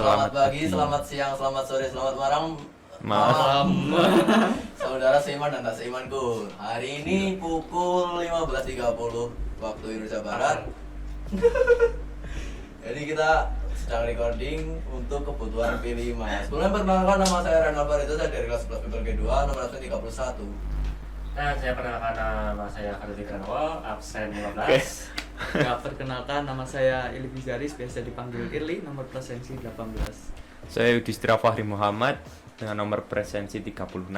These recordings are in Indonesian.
Selamat pagi, selamat siang, selamat sore, selamat malam. Saudara seiman dan tak seimanku. Hari ini pukul 15.30 waktu Indonesia Barat. Jadi kita sedang recording untuk kebutuhan P5. Sebelumnya perkenalkan, nama saya Renal Barito, saya dari kelas 11 PPLG 2, nomor absen 31. Nah, saya perkenalkan nama saya Khalid Ikranwal, absen 15. Ya, perkenalkan nama saya Ili Bizaris, biasa dipanggil Irli, nomor presensi 18. Saya Yudhistira Fahri Muhammad dengan nomor presensi 36.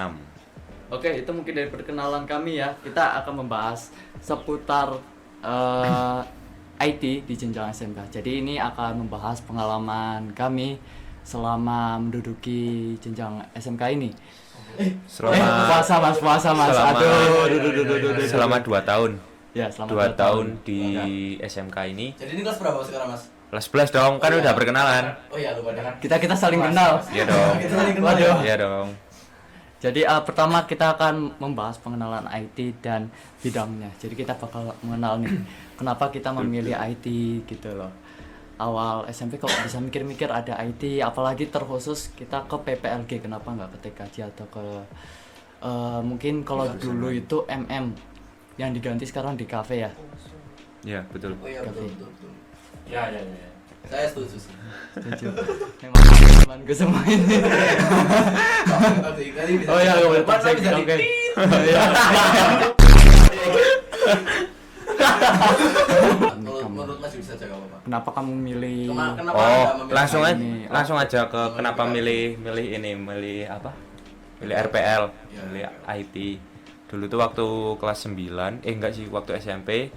Oke, itu mungkin dari perkenalan kami ya. Kita akan membahas seputar IT di jenjang SMK. Jadi ini akan membahas pengalaman kami selama menduduki jenjang SMK ini. Puasa mas. Selama 2 tahun. Ya, selama 2 tahun di SMK ini. Jadi ini kelas berapa sekarang, Mas? Kelas 11 dong, kan udah perkenalan. Oh iya, lupa kan. Kita saling kenal. Iya dong. Kita saling kenal. Waduh. Iya dong. Jadi pertama kita akan membahas pengenalan IT dan bidangnya. Jadi kita bakal mengenal nih kenapa kita memilih IT gitu loh. Awal SMP kok bisa mikir-mikir ada IT, apalagi terkhusus kita ke PPLG, kenapa nggak ke TKJ atau ke mungkin kalau dulu itu yang diganti sekarang di kafe ya. Iya, betul. Oh iya, betul. Ya. Saya setuju sih. Setuju. Memang temanku semua ini. Oh iya, boleh Mas, cek. bisa Oke. di-tit. Oh iya. Menurut Mas bisa jaga apa? Kenapa kamu milih? Kenapa Oh, Anda memilih langsung IT? aja ke kenapa milih apa? Milih RPL, Ya. milih IT. Dulu tuh waktu kelas 9, enggak sih, waktu SMP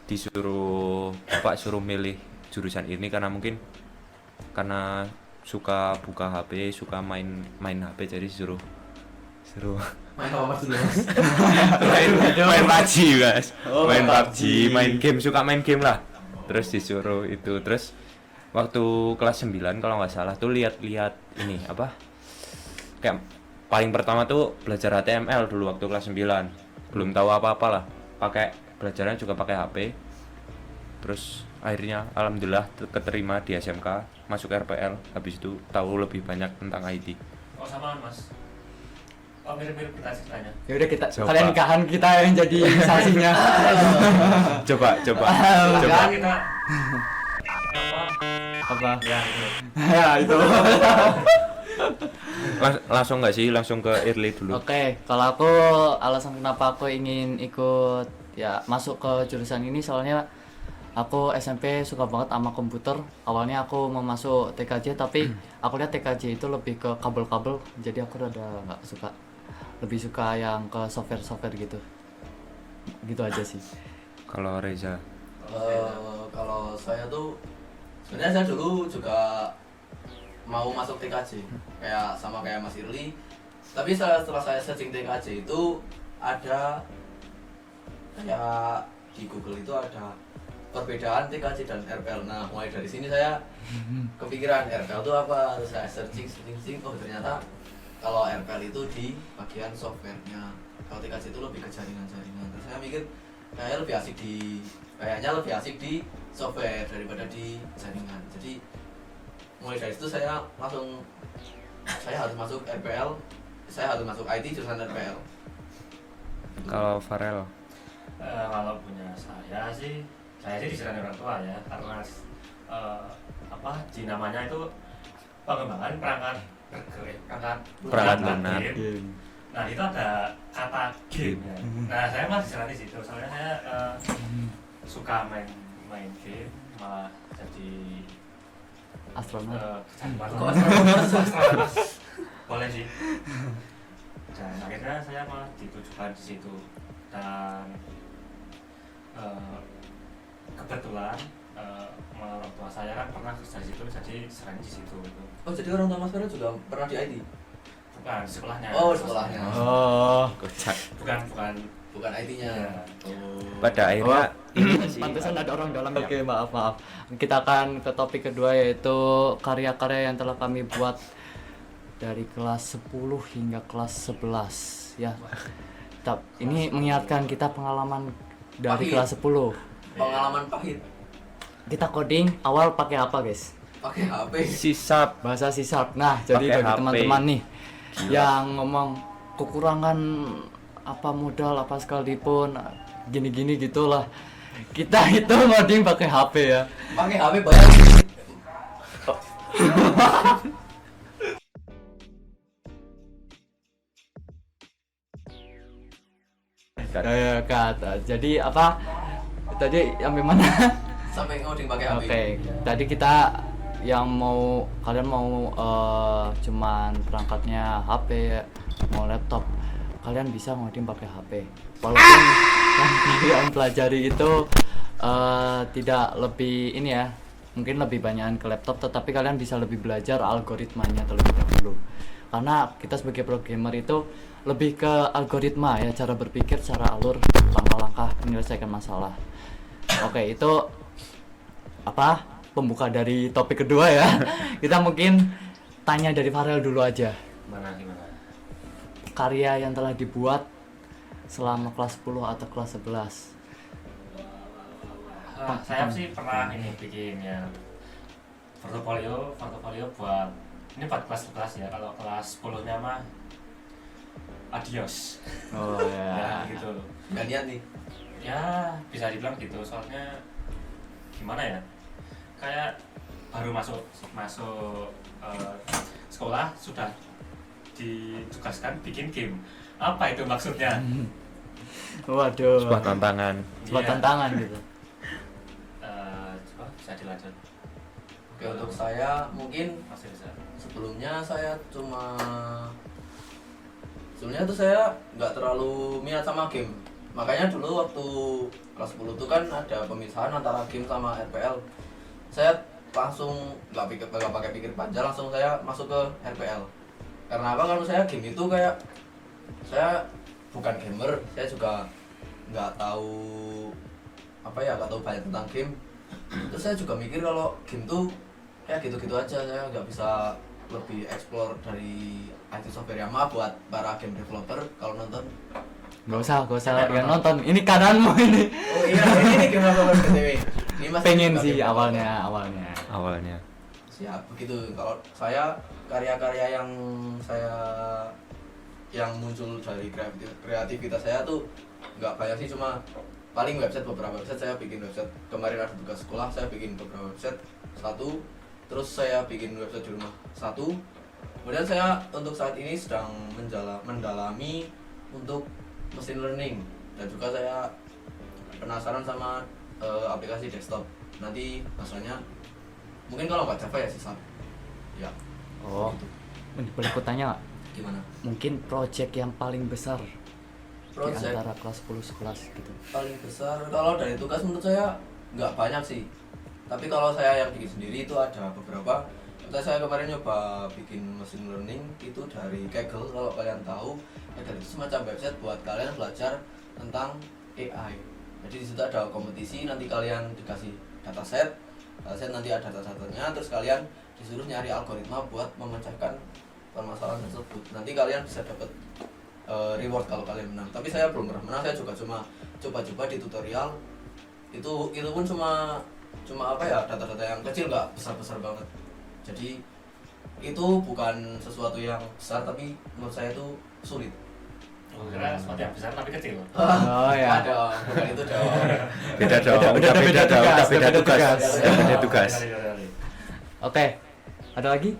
disuruh Bapak suruh milih jurusan ini karena suka buka HP, suka main HP, jadi suruh Main apa Mas dulu, Mas? main PUBG, guys. Oh, main PUBG. PUBG, main game, suka main game lah. Terus disuruh itu, terus waktu kelas 9 kalau nggak salah tuh lihat ini apa? Kayak paling pertama tuh belajar HTML dulu waktu kelas 9. Belum tahu apa-apa lah. Belajarnya juga pakai HP. Terus akhirnya alhamdulillah keterima di SMK, masuk RPL. Habis itu tahu lebih banyak tentang IT. Oh, sama Mas. Oh, mirip-mirip kita ceritanya. Ya udah Coba. kalian nikahan kita yang jadi saksinya. Coba. Kan kita Apa? ya itu. Ya itu. Langsung nggak sih, langsung ke Irli dulu. Oke, kalau aku alasan kenapa aku ingin ikut ya masuk ke jurusan ini soalnya aku SMP suka banget sama komputer. Awalnya aku mau masuk TKJ tapi aku lihat TKJ itu lebih ke kabel-kabel, jadi aku rada nggak suka. Lebih suka yang ke software gitu. Gitu aja sih. Kalau Reza, Kalau saya tuh sebenarnya saya dulu juga mau masuk TKJ sama kayak Mas Irli, tapi setelah saya searching TKJ itu ada kayak di Google itu ada perbedaan TKJ dan RPL. Nah, mulai dari sini saya kepikiran RPL itu apa, terus saya searching, oh ternyata kalau RPL itu di bagian softwarenya, kalau TKJ itu lebih ke jaringan-jaringan. Terus saya mikir kayaknya lebih asik di software daripada di jaringan. Jadi mulai dari situ saya harus masuk RPL, saya harus masuk IT jurusan RPL. kalau Farel, Kalau punya saya sih disuruh orang tua ya, karena namanya itu pengembangan perangkat lunak. game. Nah, itu ada kata game ya. Nah, saya masih jalan di situ. Soalnya saya suka main game, malah jadi Astronot. astronot. Boleh sih. Dan akhirnya saya malah ditujukan di situ. Dan kebetulan orang tua saya kan pernah kerja di situ, jadi sering di situ gitu. Oh, jadi orang tua Mas Farel juga pernah di IT? Bukan sekolahnya. Oh, sekolahnya. Oh. kocak. Bukan IT-nya. Iya. Oh. Pada akhirnya Pantesan ada orang dalam. Oke, maaf. Kita akan ke topik kedua, yaitu karya-karya yang telah kami buat dari kelas 10 hingga kelas 11 ya. Ini mengingatkan kita pengalaman dari Pahit. kelas 10. Pengalaman pahit. Kita coding awal pakai apa, guys? pakai HP. Sisap. Bahasa C#. Nah, jadi Pakai bagi HP. teman-teman nih Gila. yang ngomong kekurangan apa modal apa sekalipun gini-gini gitulah. Kita itu ngoding pakai HP ya. Pakai HP banyak. Ya, kata. Jadi apa? Tadi sampai mana? Sampai ngoding pakai HP. Oke, tadi kita yang mau kalian mau cuman perangkatnya HP, mau laptop, kalian bisa ngoding pakai HP. Walaupun yang kalian pelajari itu tidak lebih ini ya, mungkin lebih banyakan ke laptop, tetapi kalian bisa lebih belajar algoritmanya terlebih dahulu. Karena kita sebagai programmer itu lebih ke algoritma ya, cara berpikir, cara alur, langkah-langkah menyelesaikan masalah. Oke, itu apa pembuka dari topik kedua ya. Kita mungkin tanya dari Farel dulu aja. Gimana? Karya yang telah dibuat selama kelas 10 atau kelas 11. Saya sih pernah ini bikin ya portofolio buat ini buat kelas ya. Kalau kelas 10-nya mah adios. Oh Ya ya. gitu. Nggak niat nih. Ya bisa dibilang gitu, soalnya gimana ya, kayak baru masuk sekolah sudah ditugaskan bikin game. Apa itu maksudnya? Waduh. Sebuah tantangan. Sebuah Iya. tantangan gitu. Coba bisa dilanjut. Oke, untuk saya mungkin Masih bisa. sebelumnya tuh saya nggak terlalu minat sama game. Makanya dulu waktu kelas 10 tuh kan ada pemisahan antara game sama RPL. Saya langsung nggak pakai pikir panjang, langsung saya masuk ke RPL. Karena apa? Karena saya game itu kayak saya bukan gamer, saya juga nggak tahu nggak tahu banyak tentang game. Terus saya juga mikir kalau game tuh ya gitu-gitu aja, saya nggak bisa lebih explore dari IT software. Ya maaf buat para game developer kalau nonton. Gak usah yang nonton. Ini kananmu ini. Oh iya, ini game apa BTW? Ini masih Pengen suka sih game awalnya. Awalnya. Siap, begitu. Kalau saya karya-karya yang muncul dari kreativitas saya tuh nggak banyak sih, cuma paling beberapa website saya bikin website. Kemarin ada tugas sekolah, saya bikin beberapa website satu, terus saya bikin website di rumah satu. Kemudian saya untuk saat ini sedang mendalami untuk machine learning, dan juga saya penasaran sama aplikasi desktop. Nanti bahasanya mungkin kalau nggak Java ya C#. Ya. Oh. Gitu. Boleh aku tanya nggak? Gimana? Mungkin project yang paling besar di Project antara kelas 10 sekelas gitu. paling besar kalau dari tugas menurut saya nggak banyak sih, tapi kalau saya yang bikin sendiri itu ada beberapa. Saya kemarin nyoba bikin machine learning itu dari Kaggle. Kalau kalian tahu, Kaggle itu semacam website buat kalian belajar tentang AI. Jadi di situ ada kompetisi, nanti kalian dikasih dataset nanti ada datasetnya, terus kalian disuruh nyari algoritma buat memecahkan permasalahan tersebut. Nanti kalian bisa dapat reward kalau kalian menang. Tapi saya belum pernah menang, saya juga cuma coba-coba di tutorial. Itu pun cuma data-data yang kecil, nggak besar-besar banget. Jadi itu bukan sesuatu yang besar, tapi menurut saya itu sulit. Kira sesuatu yang besar tapi kecil. Oh ya. Ada, bukan itu dong. Beda dong. Udah beda tugas, Beda beda tugas. tugas. Beda tugas. Oke. Ada lagi?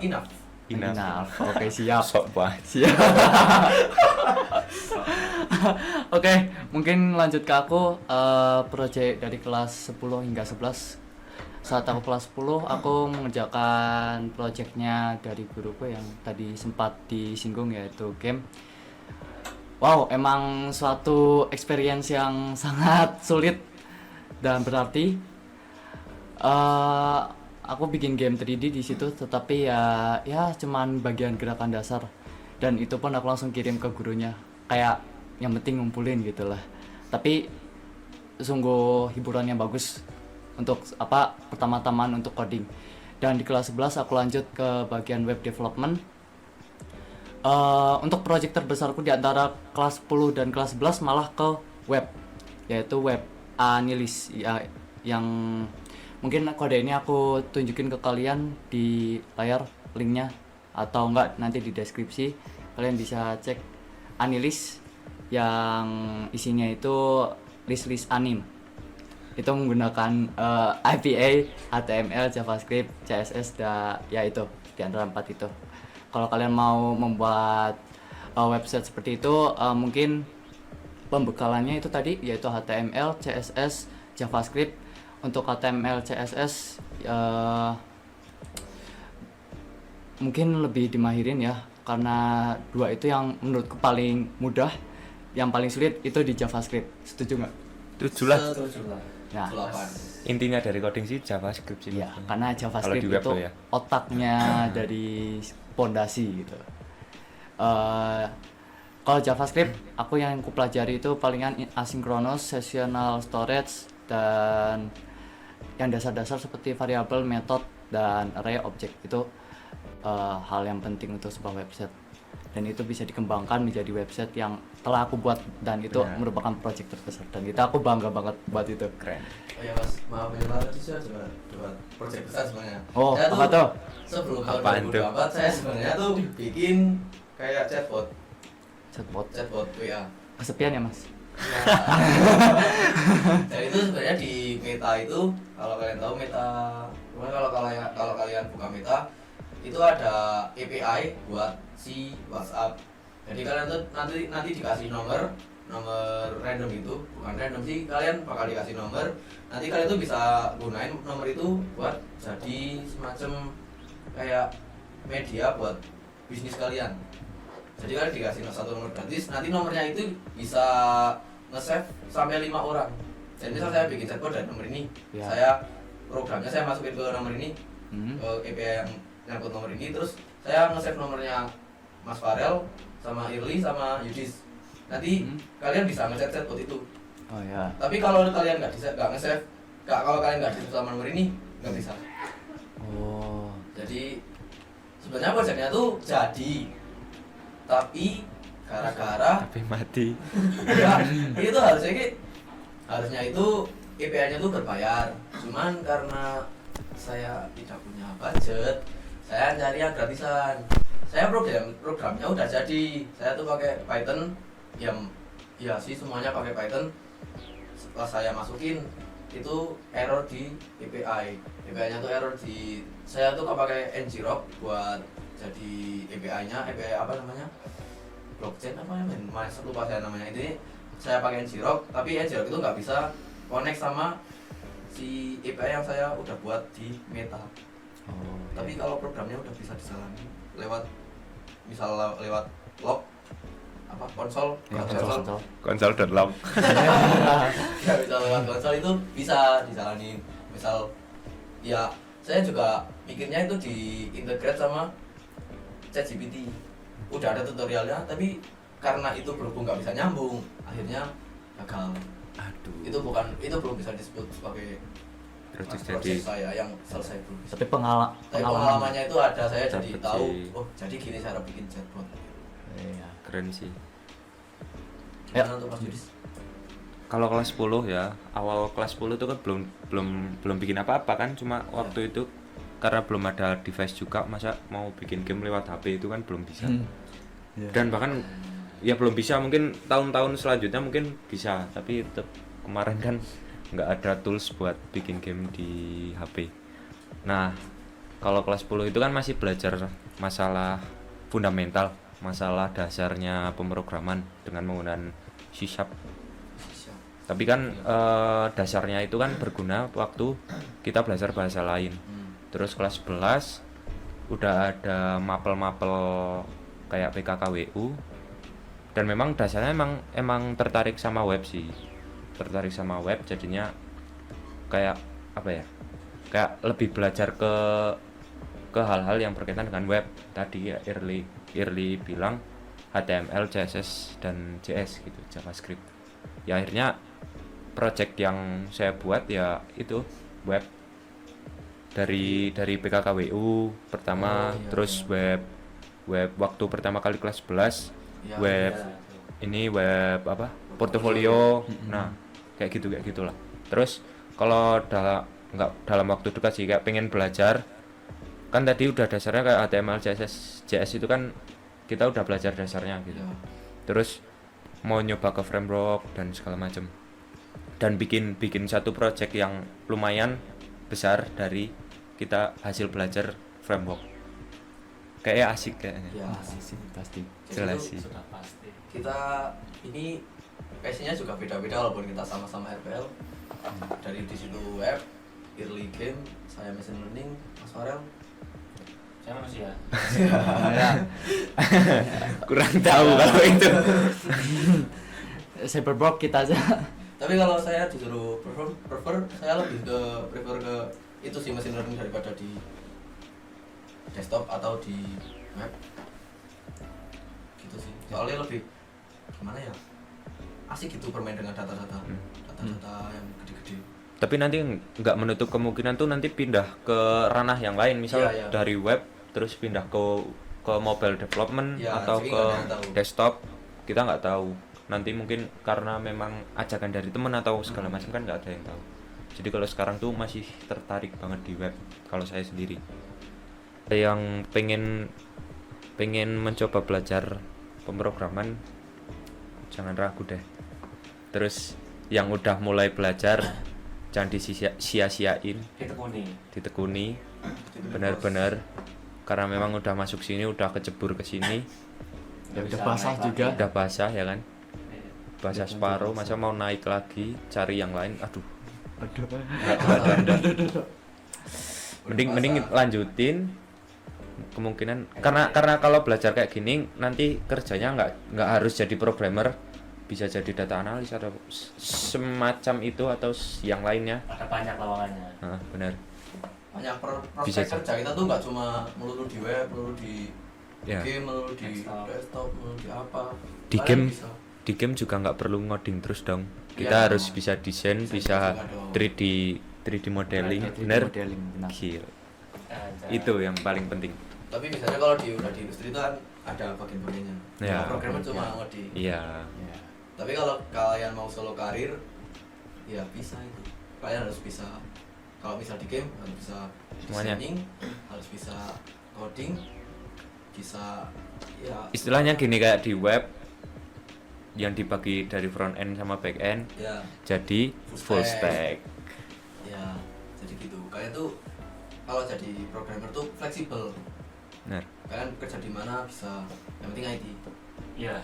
Enough. Enough. Oke, siap. Sok banget. Siap. Oke, mungkin lanjut ke aku. Project dari kelas 10 hingga 11. Saat aku kelas 10, aku mengerjakan projectnya dari guruku yang tadi sempat disinggung, yaitu game. Wow, emang suatu experience yang sangat sulit dan berarti. Aku bikin game 3D di situ, tetapi ya cuman bagian gerakan dasar, dan itu pun aku langsung kirim ke gurunya, kayak yang penting ngumpulin gitulah. Tapi sungguh hiburan yang bagus untuk pertama-tamaan untuk coding. Dan di kelas 11 aku lanjut ke bagian web development. Untuk project terbesarku di antara kelas 10 dan kelas 11 malah ke web, yaitu web Anilis ya, yang Mungkin kode ini aku tunjukin ke kalian di layar linknya, atau enggak nanti di deskripsi. Kalian bisa cek Anilis yang isinya itu list anim. Itu menggunakan IPA, HTML, JavaScript, CSS, ya itu di antara 4 itu. Kalau kalian mau membuat website seperti itu, mungkin pembekalannya itu tadi yaitu HTML, CSS, JavaScript. Untuk HTML, CSS mungkin lebih dimahirin ya, karena 2 itu yang menurutku paling mudah. Yang paling sulit itu di JavaScript. Setuju nggak? Setuju lah. Setuju lah. Nah, 8. Intinya dari coding sih JavaScript sih. ya karena JavaScript Kalau di web itu tuh ya. otaknya dari pondasi gitu. Kalau JavaScript, aku yang kupelajari itu palingan asynchronous, sessional storage, dan yang dasar-dasar seperti variabel, method, dan array object. Itu hal yang penting untuk sebuah website, dan itu bisa dikembangkan menjadi website yang telah aku buat, dan itu Benar. merupakan project terbesar, dan kita aku bangga banget buat itu. Keren. Oh ya mas, maaf ya Pak, tadi saya juga buat project besar sebenarnya. Oh, Saya apa tuh? Sebelum tahun Apaan tuh? 2024 saya sebenarnya tuh bikin kayak chatbot WA. Kesepian ya mas? Ya. Dan itu sebenarnya di Meta itu, kalau kalian tahu Meta, kalau kalian buka Meta itu ada API buat si WhatsApp. Jadi kalian tuh nanti dikasih nomor random itu, bukan random sih, kalian bakal dikasih nomor. Nanti kalian tuh bisa gunain nomor itu buat jadi semacam kayak media buat bisnis kalian. Jadi kalian dikasih satu nomor gratis, nanti nomornya itu bisa nge-save sampai 5 orang. Jadi misal saya bikin chatbot dari nomor ini, Ya. saya programnya saya masukin ke nomor ini, Hmm. ke API yang nyangkut nomor ini, terus saya nge-save nomornya Mas Farel sama Irli sama Yudis. Nanti kalian bisa nge-chat chatbot itu. Oh ya. Tapi kalau kalian nggak nge-save, kalau kalian nggak di sama nomor ini, nggak bisa. Oh. Jadi sebenarnya proyeknya tuh jadi, tapi gara-gara Tapi mati. ya, itu harusnya itu API-nya tuh berbayar. Cuman karena saya tidak punya budget, saya cari yang gratisan. Saya programnya udah jadi. Saya tuh pakai Python, ya sih semuanya pakai Python. Setelah saya masukin itu error di API. API-nya tuh error di, saya tuh pakai ngrok buat jadi API-nya, API apa namanya? Blockchain apa ya, mas lupa saya namanya. Ini saya pakai ngrok, tapi ngrok itu nggak bisa connect sama si API yang saya udah buat di Meta. Oh. Tapi kalau programnya udah bisa dijalani lewat, misal lewat log apa konsol, Ya, konsol, Konsol.log. ya bisa lewat konsol itu bisa dijalani. Misal ya saya juga mikirnya itu diintegrate sama ChatGPT. Udah ada tutorialnya, tapi karena itu berhubung nggak bisa nyambung, akhirnya gagal. Aduh. Itu belum bisa disebut sebagai Project project jadi saya yang selesai belum. Tapi Tapi pengalaman. pengalamannya itu ada, saya jadi Dapet tahu, sih. oh jadi gini cara bikin chatbot. Iya. keren sih. Ya. Gimana untuk Mas Yudis? Kalau kelas 10 ya, awal kelas 10 itu kan belum bikin apa-apa kan, cuma waktu itu karena belum ada device juga, masa mau bikin game lewat HP itu kan belum bisa. Iya. Dan bahkan ya belum bisa, mungkin tahun-tahun selanjutnya mungkin bisa, tapi tetap kemarin kan nggak ada tools buat bikin game di HP. Nah, kalau kelas 10 itu kan masih belajar masalah fundamental, masalah dasarnya pemrograman dengan menggunakan C#. Tapi kan dasarnya itu kan berguna waktu kita belajar bahasa lain. Terus kelas 11 udah ada mapel-mapel kayak PKKWU, dan memang dasarnya emang tertarik sama web sih, tertarik sama web, jadinya kayak apa ya, kayak lebih belajar ke hal-hal yang berkaitan dengan web. Tadi ya Irli bilang HTML, CSS dan JS gitu, JavaScript. Ya akhirnya project yang saya buat ya itu web, dari PKKWU pertama. Oh, iya, terus iya. web waktu pertama kali kelas 11 Ya, web ya. ini web apa, portofolio. Nah, kayak gitulah. Terus kalau nggak dalam waktu dekat sih, kayak pengen belajar. Kan tadi udah dasarnya kayak HTML, CSS, JS itu kan kita udah belajar dasarnya gitu. Ya. Terus mau nyoba ke framework dan segala macam. Dan bikin satu project yang lumayan besar dari kita hasil belajar framework. Kayaknya asik kayaknya. Ya, sih pasti. Jelas Jadi sih. Sudah pasti. kita ini passionnya juga beda-beda walaupun kita sama-sama RPL. Dari di situ web, early game, saya machine learning, Mas Farel. Saya manusia. Kurang tahu kalau itu. Cyberpunk kita aja. Tapi kalau saya disuruh prefer saya lebih prefer ke itu sih machine learning daripada di desktop atau di web. Gitu sih. Soalnya lebih gimana ya? Asik gitu bermain dengan data-data yang gede-gede. Tapi nanti nggak menutup kemungkinan tuh nanti pindah ke ranah yang lain, misal Iya, iya. dari web terus pindah ke mobile development Iya, atau jadi ke nggak ada yang tahu. desktop, kita nggak tahu. Nanti mungkin karena memang ajakan dari temen atau segala macam kan nggak ada yang tahu. Jadi kalau sekarang tuh masih tertarik banget di web kalau saya sendiri. Yang pengen mencoba belajar pemrograman, jangan ragu deh. Terus yang udah mulai belajar jangan disia-siain, ditekuni benar-benar, karena memang udah masuk sini, udah kecebur ke sini, Udah basah juga. udah basah ya kan, basah separuh, masa mau naik lagi cari yang lain, aduh. Mending lanjutin, kemungkinan karena kalau belajar kayak gini nanti kerjanya nggak harus jadi programmer, bisa jadi data analis atau semacam itu atau yang lainnya. Ada banyak lawangannya. Nah, benar. Banyak Bisa prospek kerja kita tuh nggak cuma melulu di web, melulu di Ya. game, melulu di Desktop. desktop, melulu di apa. Di Kalian game bisa. di game juga nggak perlu ngoding terus dong, kita Ya. harus bisa desain, bisa juga dong. 3D modeling, 3D bener. modeling, benar. Gila. Ada. Itu yang paling penting. Tapi biasanya kalau udah di industri itu kan ada bagian-bagiannya. Ya. Kalau programmer cuma ngoding. Iya. Ya. Tapi kalau kalian mau solo karir, ya bisa itu. Kalian harus bisa. Kalau misal di game harus bisa Semuanya. designing, harus bisa coding, bisa ya. Istilahnya gini, kayak di web yang dibagi dari front end sama back end Ya, jadi full stack. ya. Jadi gitu. Kalian tuh kalau jadi programmer tuh fleksibel. Benar. Kalian kerja di mana bisa. Yang penting IT. Iya.